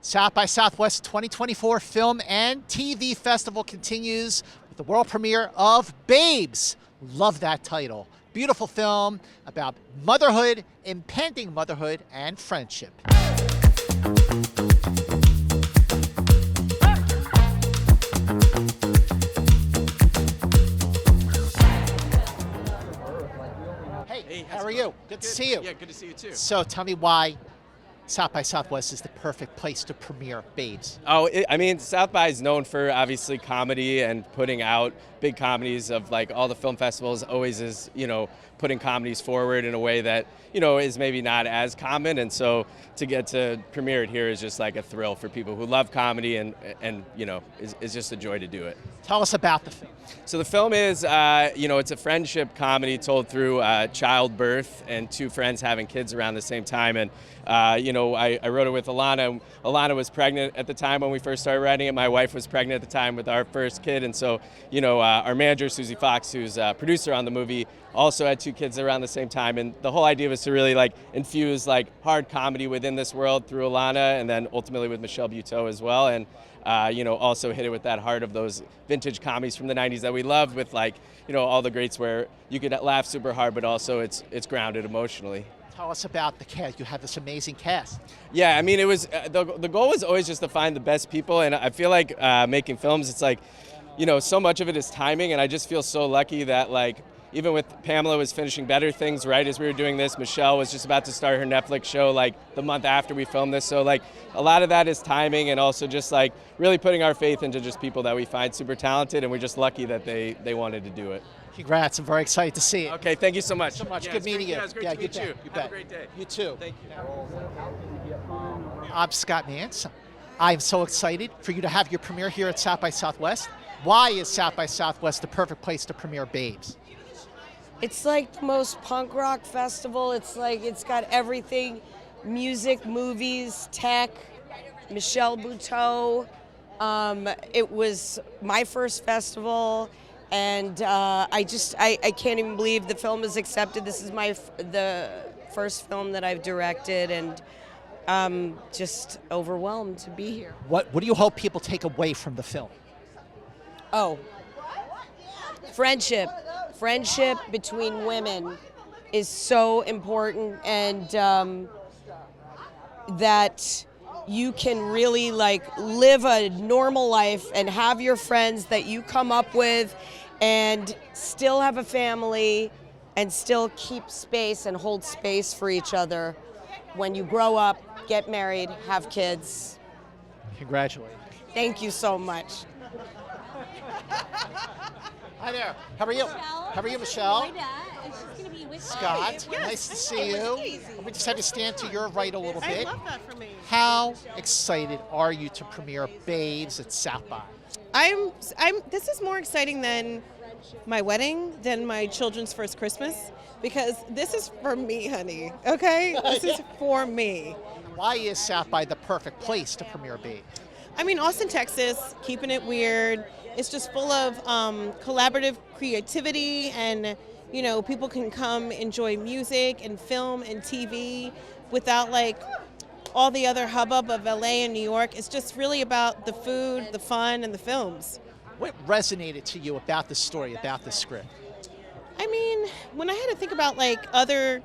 South by Southwest 2024 Film and TV Festival continues with the world premiere of Babes. Love that title. Beautiful film about motherhood, impending motherhood, and friendship. Hey, how are you? Good to see you. Yeah, good to see you too. So tell me why South by Southwest is the perfect place to premiere Babes. I mean, South by is known for obviously comedy and putting out big comedies of like all the film festivals always is, putting comedies forward in a way that, is maybe not as common. And so to get to premiere it here is just like a thrill for people who love comedy and is just a joy to do it. Tell us about the film. So the film is, it's a friendship comedy told through childbirth and two friends having kids around the same time. And, I wrote it with Ilana. Ilana was pregnant at the time when we first started writing it. My wife was pregnant at the time with our first kid. And so, our manager, Susie Fox, who's a producer on the movie, also had two kids around the same time. And the whole idea was to really infuse hard comedy within this world through Ilana and then ultimately with Michelle Buteau as well. And also hit it with that heart of those vintage comedies from the 90s that we loved with all the greats where you could laugh super hard, but also it's grounded emotionally. Tell us about the cast. You have this amazing cast. Yeah, I mean, it was the goal was always just to find the best people, and I feel like making films, it's so much of it is timing, and I just feel so lucky that even with Pamela was finishing Better Things right as we were doing this, Michelle was just about to start her Netflix show the month after we filmed this. So a lot of that is timing and also just really putting our faith into just people that we find super talented, and we're just lucky that they wanted to do it. Congrats, I'm very excited to see it. Okay, thank you so much. So much. Yeah, Good meeting you. Yeah, it's great to meet you. You Have bet. a great day. You too. Thank you. I'm Scott Manson. I'm so excited for you to have your premiere here at South by Southwest. Why is South by Southwest the perfect place to premiere Babes? It's the most punk rock festival. It's got everything, music, movies, tech, Michelle Buteau. It was my first festival, and I can't even believe the film is accepted. This is the first film that I've directed, and I'm just overwhelmed to be here. What do you hope people take away from the film? Oh, friendship. Friendship between women is so important, and that you can really live a normal life and have your friends that you come up with and still have a family and still keep space and hold space for each other when you grow up, get married, have kids. Congratulations. Thank you so much. Hi there. How are you? How are you, Michelle? It's just gonna be with Scott, Yes. nice to see you. We just had to stand to your right a little bit. I love that for me. How excited are you to premiere Babes at South by? This is more exciting than my wedding, than my children's first Christmas, because this is for me, honey. Okay, this is for me. Why is South by the perfect place to premiere Babes? I mean, Austin, Texas, keeping it weird. It's just full of collaborative creativity, and people can come enjoy music and film and TV without all the other hubbub of LA and New York. It's just really about the food, the fun, and the films. What resonated to you about the story, about the script? I mean, when I had to think about other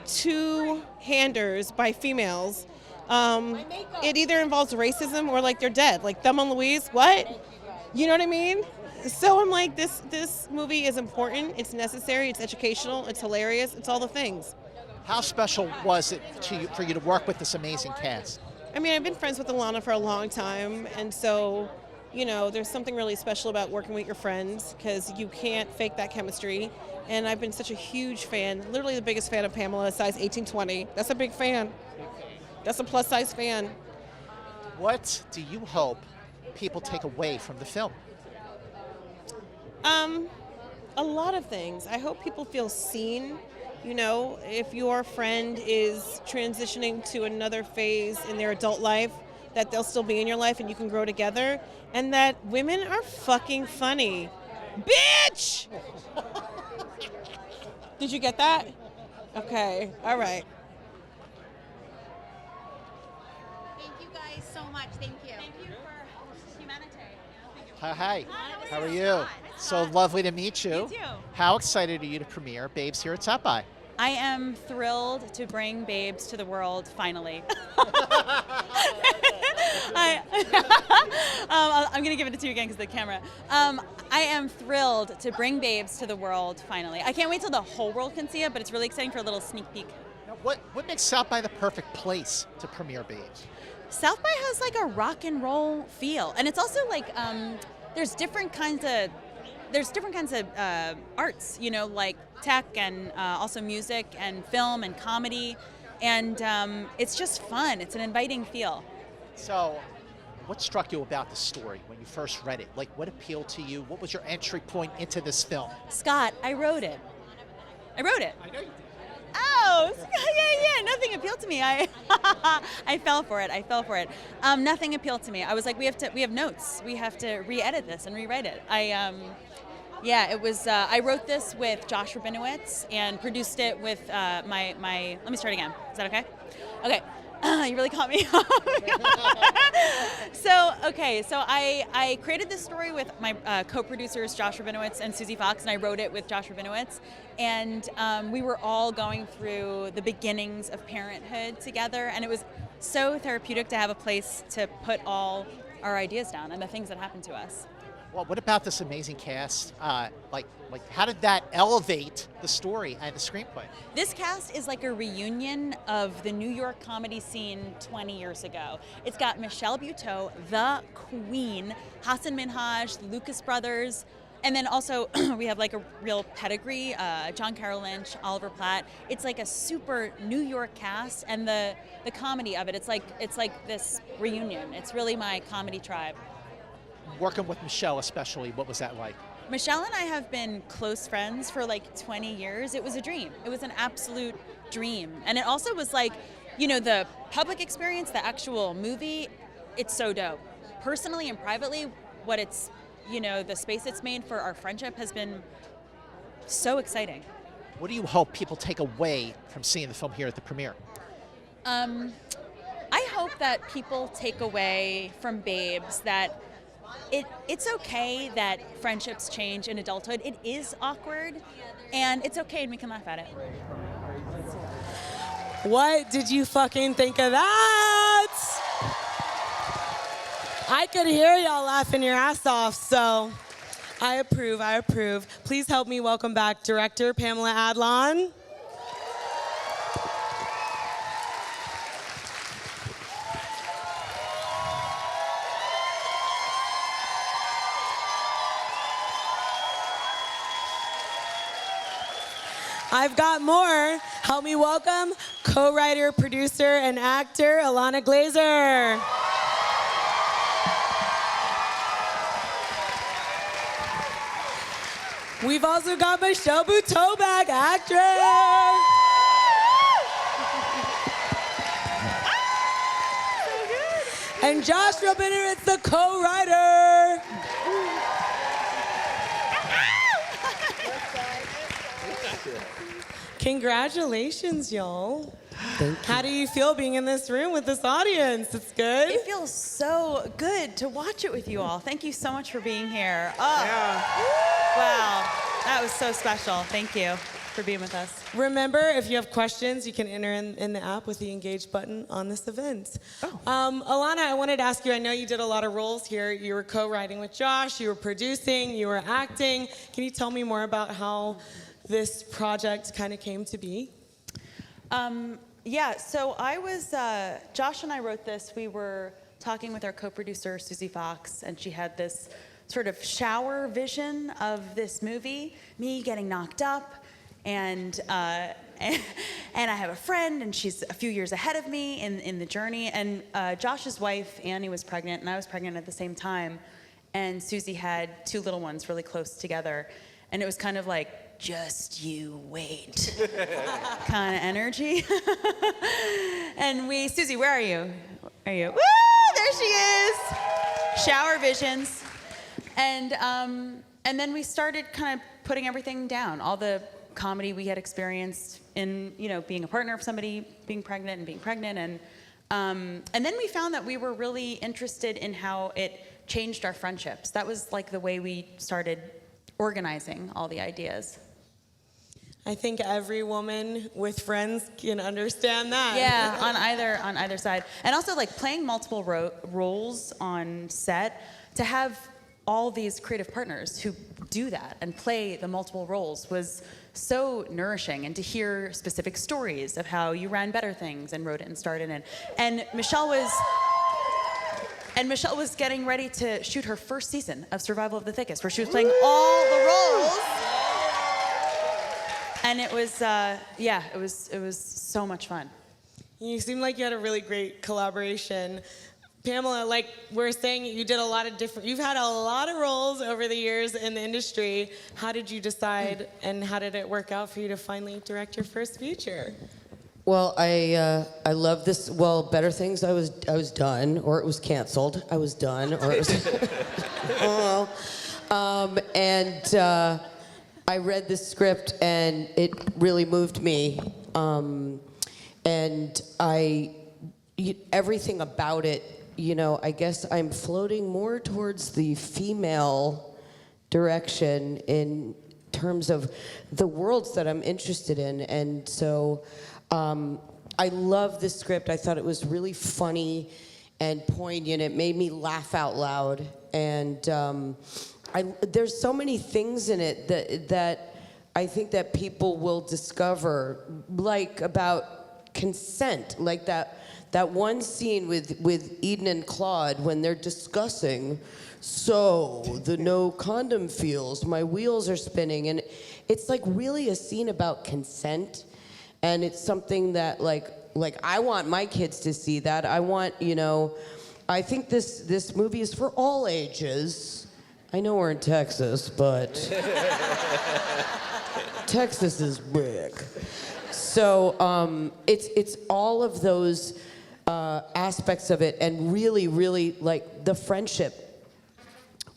two-handers by females, it either involves racism or they're dead. Thelma and Louise, what? You know what I mean? So I'm this movie is important, it's necessary, it's educational, it's hilarious, it's all the things. How special was it for you to work with this amazing cast? I mean, I've been friends with Ilana for a long time, and so, there's something really special about working with your friends, because you can't fake that chemistry. And I've been such a huge fan, literally the biggest fan of Pamela, size 18-20. That's a big fan. That's a plus size fan. What do you hope people take away from the film? A lot of things. I hope people feel seen. If your friend is transitioning to another phase in their adult life, that they'll still be in your life and you can grow together, and that women are fucking funny. Bitch! Did you get that? Okay, all right. Thank you guys so so much. Thank you. Thank you for humanity. Hi. How are you? So lovely to meet you. You too. How excited are you to premiere Babes here at South by? I am thrilled to bring Babes to the world, finally. I'm going to give it to you again because the camera. I am thrilled to bring Babes to the world, finally. I can't wait till the whole world can see it, but it's really exciting for a little sneak peek. Now, what makes South by the perfect place to premiere Babes? South by has like a rock and roll feel, and it's also like there's different kinds of arts, you know, like tech and also music and film and comedy, and it's just fun. It's an inviting feel. So, what struck you about the story when you first read it? Like, what appealed to you? What was your entry point into this film? Scott, I wrote it. I know you did. Oh, yeah. Nothing appealed to me. I fell for it. Nothing appealed to me. I was like, we have notes. We have to re-edit this and rewrite it. It was. I wrote this with Josh Rabinowitz and produced it with my. Let me start again. Is that okay? Okay. You really caught me So I created this story with my co-producers Josh Rabinowitz and Susie Fox, and I wrote it with Josh Rabinowitz, and we were all going through the beginnings of parenthood together, and it was so therapeutic to have a place to put all our ideas down and the things that happened to us. Well, what about this amazing cast? Like, how did that elevate the story and the screenplay? This cast is like a reunion of the New York comedy scene 20 years ago. It's got Michelle Buteau, the queen, Hasan Minhaj, Lucas Brothers, and then also we have like a real pedigree, John Carroll, Lynch, Oliver Platt. It's like a super New York cast, and the comedy of it, it's like this reunion. It's really my comedy tribe. Working with Michelle especially, what was that like? Michelle and I have been close friends for like 20 years. It was a dream. It was an absolute dream. And it also was like, you know, the public experience, the actual movie, it's so dope. Personally and privately, what it's, you know, the space it's made for our friendship has been so exciting. What do you hope people take away from seeing the film here at the premiere? I hope that people take away from Babes that it's okay that friendships change in adulthood. It is awkward, and it's okay, and we can laugh at it. What did you fucking think of that? I could hear y'all laughing your ass off, so I approve. Please help me welcome back director Pamela Adlon. I've got more. Help me welcome co-writer, producer, and actor Ilana Glazer. We've also got Michelle Buteau back, actress. And Josh Rabinowitz, the co-writer. Congratulations, y'all. Thank you. How do you feel being in this room with this audience? It's good? It feels so good to watch it with you all. Thank you so much for being here. Oh, Yeah. wow. That was so special. Thank you for being with us. Remember, if you have questions, you can enter in the app with the engage button on this event. Ilana, I wanted to ask you, I know you did a lot of roles here. You were co-writing with Josh, you were producing, you were acting. Can you tell me more about how this project kind of came to be? So I was, Josh and I wrote this. We were talking with our co-producer, Susie Fox, and she had this sort of shower vision of this movie, me getting knocked up, and I have a friend, and she's a few years ahead of me in the journey, and Josh's wife, Annie, was pregnant, and I was pregnant at the same time, and Susie had two little ones really close together, and it was kind of like, just you wait kind of energy. And Susie, where are you? Woo, there she is. Shower visions. And then we started kind of putting everything down, all the comedy we had experienced in, you know, being a partner of somebody, being pregnant, and And then we found that we were really interested in how it changed our friendships. That was like the way we started organizing all the ideas. I think every woman with friends can understand that. Yeah, on either side. And also like playing multiple roles on set, to have all these creative partners who do that and play the multiple roles was so nourishing, and to hear specific stories of how you ran better things and wrote it and started it. And Michelle was getting ready to shoot her first season of Survival of the Thickest, where she was playing all the roles. And it was, it was so much fun. You seem like you had a really great collaboration. Pamela, like we're saying, you've had a lot of roles over the years in the industry. How did you decide, and how did it work out for you to finally direct your first feature? Well, I love this. Well, Better Things, I was done, or it was canceled. I was done, or it was. I read this script, and it really moved me. Everything about it, I guess I'm floating more towards the female direction in terms of the worlds that I'm interested in. And so I love this script. I thought it was really funny and poignant. It made me laugh out loud. And there's so many things in it that I think that people will discover, like about consent, like that one scene with Eden and Claude when they're discussing, so the no condom feels, my wheels are spinning, and it's like really a scene about consent, and it's something that like I want my kids to see that. I want, I think this movie is for all ages. I know we're in Texas, but Texas is big. So it's all of those aspects of it, and really, really like the friendship,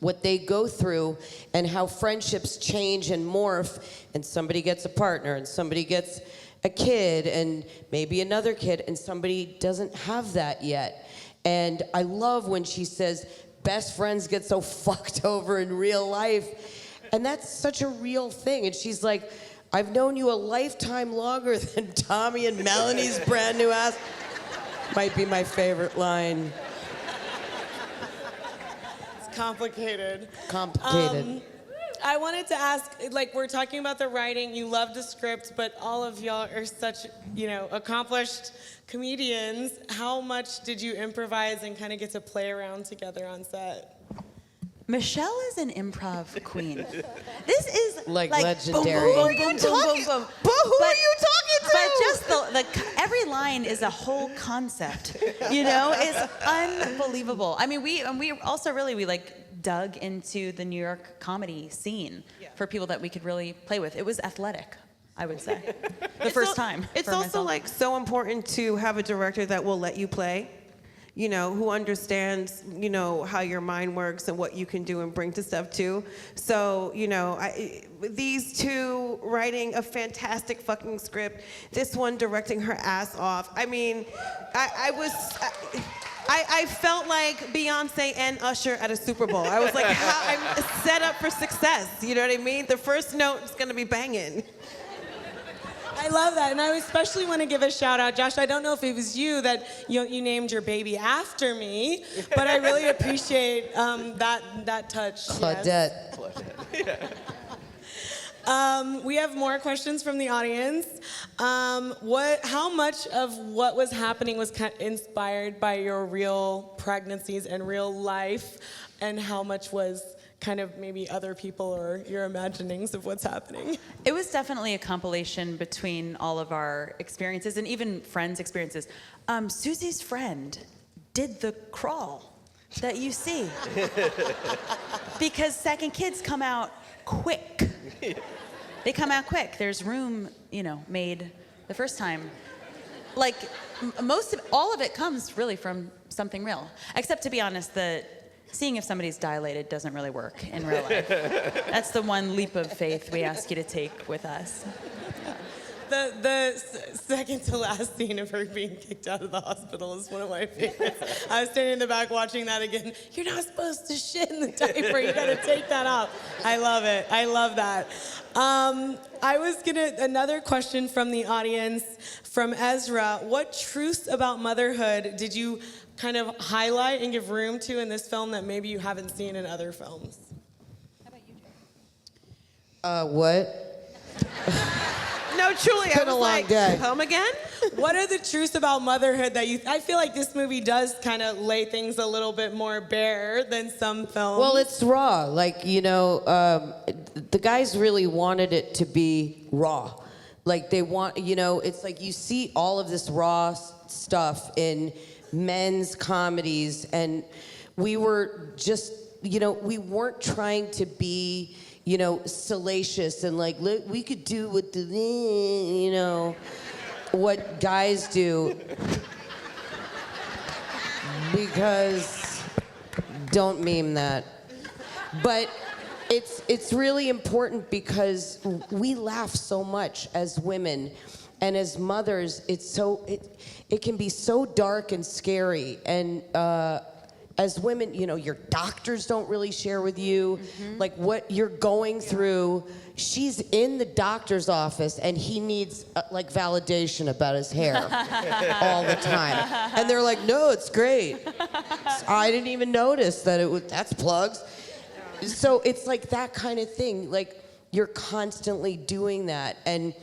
what they go through, and how friendships change and morph, and somebody gets a partner, and somebody gets a kid, and maybe another kid, and somebody doesn't have that yet. And I love when she says, best friends get so fucked over in real life. And that's such a real thing. And she's like, I've known you a lifetime longer than Tommy and Melanie's brand new ass. Might be my favorite line. It's complicated. Complicated. I wanted to ask, like, we're talking about the writing. You love the script, but all of y'all are such, accomplished comedians. How much did you improvise and kind of get to play around together on set? Michelle is an improv queen. This is like legendary. Boom, boom, boom, boom, boom. But who are you talking to? But just every line is a whole concept. It's unbelievable. I mean, we also really dug into the New York comedy scene for people that we could really play with. It was athletic, I would say, the first time. It's also so important to have a director that will let you play. Who understands, how your mind works and what you can do and bring to stuff too. So, these two writing a fantastic fucking script, this one directing her ass off. I mean, I felt like Beyonce and Usher at a Super Bowl. I was like, I'm set up for success. You know what I mean? The first note is gonna be banging. I love that, and I especially want to give a shout out, Josh. I don't know if it was you that you named your baby after me, but I really appreciate that touch. Claudette. Yes. We have more questions from the audience. How much of what was happening was inspired by your real pregnancies and real life, and how much was kind of maybe other people or your imaginings of what's happening? It was definitely a compilation between all of our experiences and even friends' experiences. Susie's friend did the crawl that you see. Because second kids come out quick. They come out quick. There's room, made the first time. Like, all of it comes really from something real. Except, to be honest, seeing if somebody's dilated doesn't really work in real life. That's the one leap of faith we ask you to take with us. second to last scene of her being kicked out of the hospital is one of my favorites. I was standing in the back watching that again. You're not supposed to shit in the diaper. You gotta take that off. I love it. I love that. Another question from the audience, from Ezra. What truths about motherhood did you kind of highlight and give room to in this film that maybe you haven't seen in other films? How about you, Jay? What? No, truly, I been was a long like, day. come again? What are the truths about motherhood that I feel like this movie does kind of lay things a little bit more bare than some films. Well, it's raw. Like, the guys really wanted it to be raw. Like, they want, it's like you see all of this raw stuff in men's comedies, and we were just, we weren't trying to be, salacious and like, look, we could do what what guys do. Because, don't meme that. But it's really important because we laugh so much as women, and as mothers, it can be so dark and scary. And as women, your doctors don't really share with you like what you're going through. She's in the doctor's office and he needs like validation about his hair all the time. And they're like, no, it's great. I didn't even notice that that's plugs. So it's like that kind of thing. Like, you're constantly doing that. And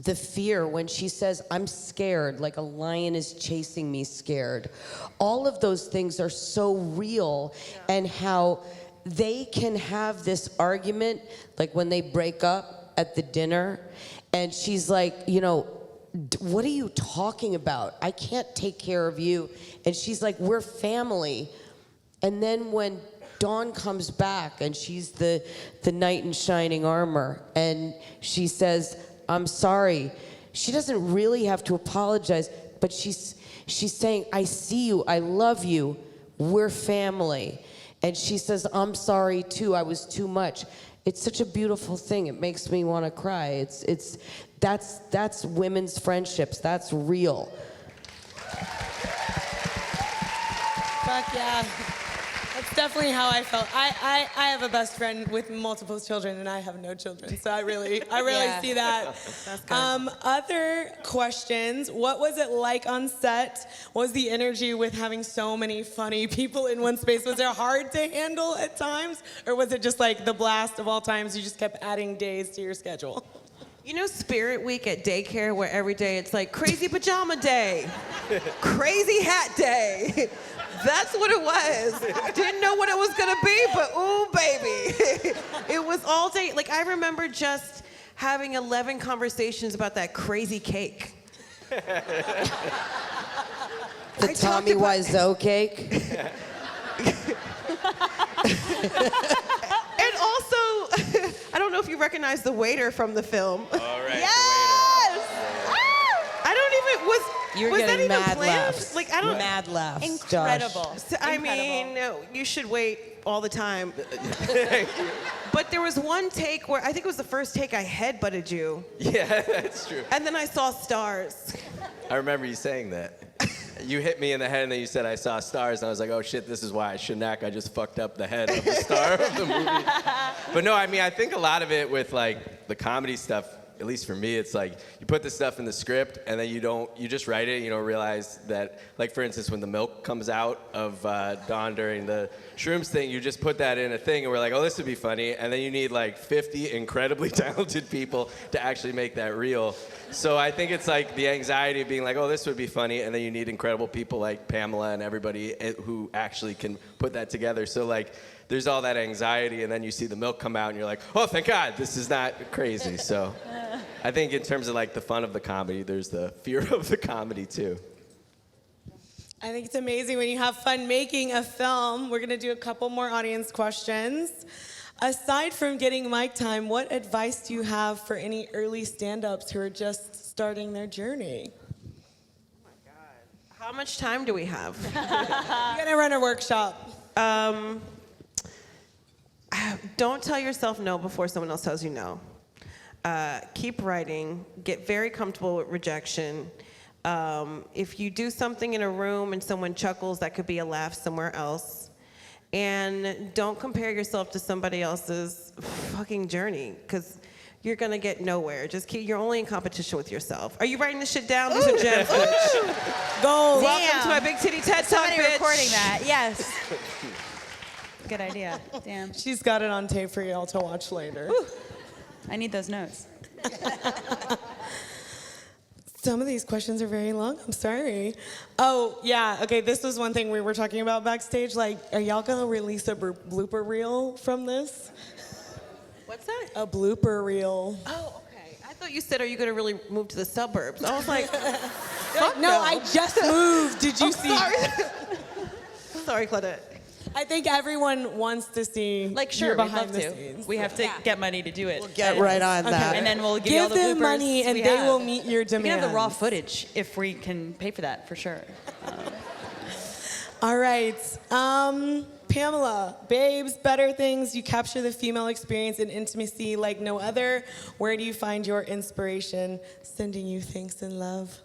the fear when she says, I'm scared, like a lion is chasing me scared. All of those things are so real, and how they can have this argument, like when they break up at the dinner, and she's like, what are you talking about? I can't take care of you. And she's like, we're family. And then when Dawn comes back, and she's the knight in shining armor, and she says, I'm sorry. She doesn't really have to apologize, but she's saying, I see you, I love you, we're family. And she says, I'm sorry too, I was too much. It's such a beautiful thing. It makes me want to cry. That's women's friendships. That's real. Fuck yeah. That's definitely how I felt. I have a best friend with multiple children, and I have no children, so I really see that. That's good. Other questions. What was it like on set? What was the energy with having so many funny people in one space? Was it hard to handle at times, or was it just like the blast of all times? You just kept adding days to your schedule. Spirit Week at daycare, where every day it's like crazy pajama day, crazy hat day. That's what it was. Didn't know what it was gonna be, but ooh, baby. It was all day. Like, I remember just having 11 conversations about that crazy cake. The Tommy Wiseau cake. And also, I don't know if you recognize the waiter from the film. All right. Yes! I don't even, You're was that getting even mad planned? laughs. Like, I don't. Mad laughs. Incredible. So, I mean, you should wait all the time. But there was one take where, I think it was the first take, I headbutted you. Yeah, that's true. And then I saw stars. I remember you saying that. You hit me in the head and then you said I saw stars, and I was like, oh shit, this is why I shouldn't act. I just fucked up the head of the star of the movie. But no, I mean, I think a lot of it with like the comedy stuff, at least for me, it's like you put this stuff in the script and then you just write it and you don't realize that, like for instance, when the milk comes out of Dawn during the shrooms thing, you just put that in a thing and we're like, oh, this would be funny. And then you need like 50 incredibly talented people to actually make that real. So I think it's like the anxiety of being like, oh, this would be funny. And then you need incredible people like Pamela and everybody who actually can put that together. So like, there's all that anxiety, and then you see the milk come out, and you're like, oh, thank God, this is not crazy. So I think in terms of like the fun of the comedy, there's the fear of the comedy too. I think it's amazing when you have fun making a film. We're gonna do a couple more audience questions. Aside from getting mic time, what advice do you have for any early stand-ups who are just starting their journey? Oh my God. How much time do we have? You're gonna run a workshop. Don't tell yourself no before someone else tells you no. keep writing, get very comfortable with rejection. If you do something in a room and someone chuckles, that could be a laugh somewhere else. And don't compare yourself to somebody else's fucking journey, because you're gonna get nowhere. You're only in competition with yourself. Are you writing this shit down? These are gems. Go. Welcome to my Big Titty TED Talk, Somebody bitch. recording that. Yes. Good idea. Damn. She's got it on tape for y'all to watch later. Whew. I need those notes. Some of these questions are very long. I'm sorry. Oh, yeah. Okay, this was one thing we were talking about backstage. Like, are y'all going to release a blooper reel from this? What's that? A blooper reel. Oh, okay. I thought you said, are you gonna really move to the suburbs? I was like, No, I just moved. Did you see? Sorry. Sorry, Claudette. I think everyone wants to see Like, sure, your we'd behind love the to. scenes. We have to get money to do it. Get right on that. And then we'll give you all Give the them bloopers money and we they have. will meet your We can demands. have the raw footage if we can pay for that, for sure. All right. Pamela, Babes, Better Things, you capture the female experience and intimacy like no other. Where do you find your inspiration? Sending you thanks and love.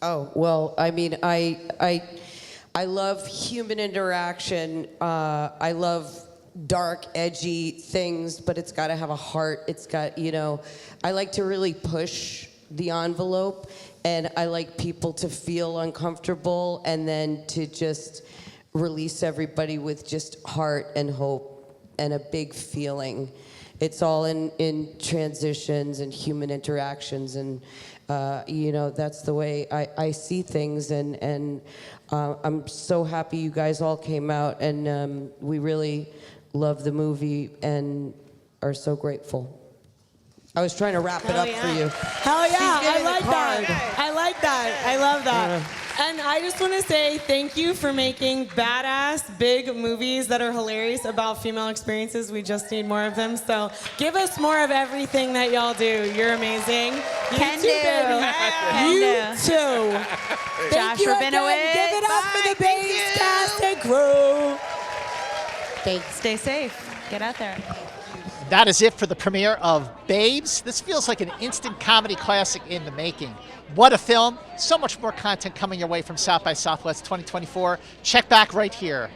Oh, well, I mean, I love human interaction. I love dark, edgy things, but it's got to have a heart. It's got, I like to really push the envelope, and I like people to feel uncomfortable and then to just release everybody with just heart and hope and a big feeling. It's all in transitions and human interactions, and that's the way I see things, and I'm so happy you guys all came out, and we really love the movie and are so grateful. I was trying to wrap it up for you. Hell yeah, I like that. I like that. I love that. And I just want to say thank you for making badass, big movies that are hilarious about female experiences. We just need more of them. So give us more of everything that y'all do. You're amazing. You Can too, do. baby. Can You do. too. Thank Josh you Rabinowitz. again. Give it up Bye. for the Thank Babes you. cast and crew. Thanks. Stay safe. Get out there. That is it for the premiere of Babes. This feels like an instant comedy classic in the making. What a film. So much more content coming your way from South by Southwest 2024. Check back right here.